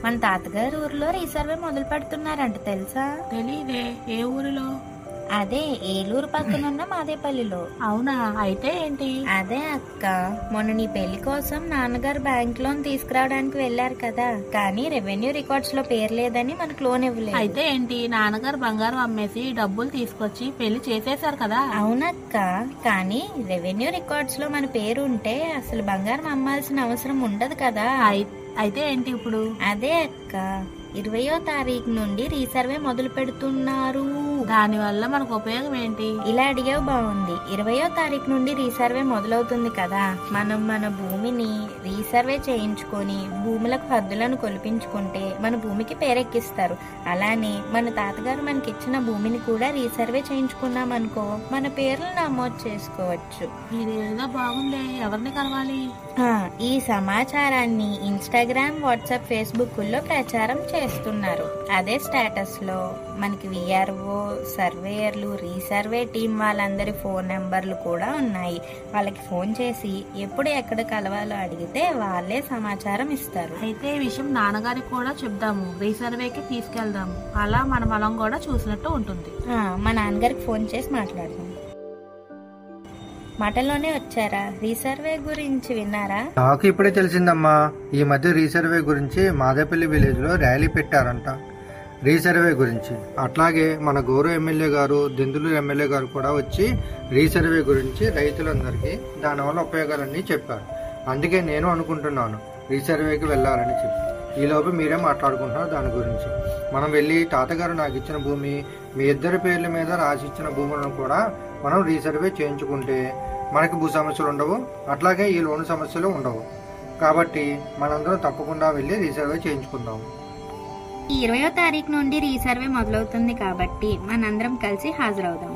మన తాతగారు ఊర్లో రీసర్వే మొదలు పెడుతున్నారంట, తెలుసా? తెలీదే. ఏ ఊరిలో? అదే ఏలూరు పక్కనున్న మాదేపల్లిలో. అవునా? అయితే ఏంటి? అదే అక్క, మొన్న నీ పెళ్లి కోసం నాన్నగారు బ్యాంక్ లోన్ తీసుకురావడానికి వెళ్లారు కదా, కానీ రెవెన్యూ రికార్డ్స్ లో పేరు లేదని మనకు లోన్ ఇవ్వలేదు. అయితే ఏంటి, నాన్నగారు బంగారం అమ్మేసి డబ్బులు తీసుకొచ్చి పెళ్లి చేసేశారు కదా? అవునక్క, కానీ రెవెన్యూ రికార్డ్స్ లో మన పేరు ఉంటే అసలు బంగారం అమ్మాల్సిన అవసరం ఉండదు కదా. అయితే ఏంటి ఇప్పుడు? అదే అక్క, 20వ తారీఖు నుండి రీసర్వే మొదలు పెడుతున్నారు. దాని వల్ల మనకు ఉపయోగం ఏంటి? ఇలా అడిగావు, బాగుంది. 20వ తారీఖు నుండి రీసర్వే మొదలవుతుంది కదా, మనం మన భూమిని రీసర్వే చేయించుకొని భూములకు హద్దులను కొలిపించుకుంటే మన భూమికి పేరెక్కిస్తారు. అలానే మన తాతగారు మనకిచ్చిన భూమిని కూడా రీసర్వే చేయించుకున్నాం అనుకో, మన పేర్లు నమోదు చేసుకోవచ్చు. ఇదేదో బాగుంది. ఎవరిని కలవాలి? ఈ సమాచారాన్ని ఇన్స్టాగ్రామ్, వాట్సాప్, ఫేస్బుక్ లో ప్రచారం చేస్తున్నారు. అదే స్టేటస్ లో మనకి విఆర్ఓ, సర్వేయర్లు, రీసర్వే టీం వాళ్ళందరి ఫోన్ నెంబర్లు కూడా ఉన్నాయి. వాళ్ళకి ఫోన్ చేసి ఎప్పుడు ఎక్కడ కలవాలో అడిగితే వాళ్ళే సమాచారం ఇస్తారు. అయితే ఈ విషయం నాన్నగారికి కూడా చెప్దాము, రీసర్వేకి తీసుకెళ్దాము. అలా మన పొలం కూడా చూసినట్టు ఉంటుంది. మా నాన్నగారికి ఫోన్ చేసి మాట్లాడదాం. మాటల్లోనే వచ్చారా? రీసర్వే గురించి విన్నారా? నాకు ఇప్పుడే తెలిసిందమ్మా. ఈ మధ్య రీసర్వే గురించి మాదేపల్లి విలేజ్ లో ర్యాలీ పెట్టారంట, రీసర్వే గురించి. అట్లాగే మన గౌరవ ఎమ్మెల్యే గారు, దెందులూరు ఎమ్మెల్యే గారు కూడా వచ్చి రీసర్వే గురించి రైతులందరికీ దానివల్ల ఉపయోగాలన్నీ చెప్పారు. అందుకే నేను అనుకుంటున్నాను రీసర్వేకి వెళ్ళాలని చెప్పి. ఈలోపు మీరే మాట్లాడుకుంటున్నారు దాని గురించి. మనం వెళ్ళి తాతగారు నాకు ఇచ్చిన భూమి, మీ ఇద్దరి పేర్ల మీద రాసిచ్చిన భూములను కూడా మనం రీసర్వే చేయించుకుంటే మనకి భూ సమస్యలు ఉండవు, అట్లాగే ఈ లోన్ సమస్యలు ఉండవు. కాబట్టి మనందరం తప్పకుండా వెళ్ళి రీసర్వే చేయించుకుందాం. ఈ 20వ తారీఖు నుండి రీసర్వే మొదలవుతుంది కాబట్టి మనందరం కలిసి హాజరవుదాం.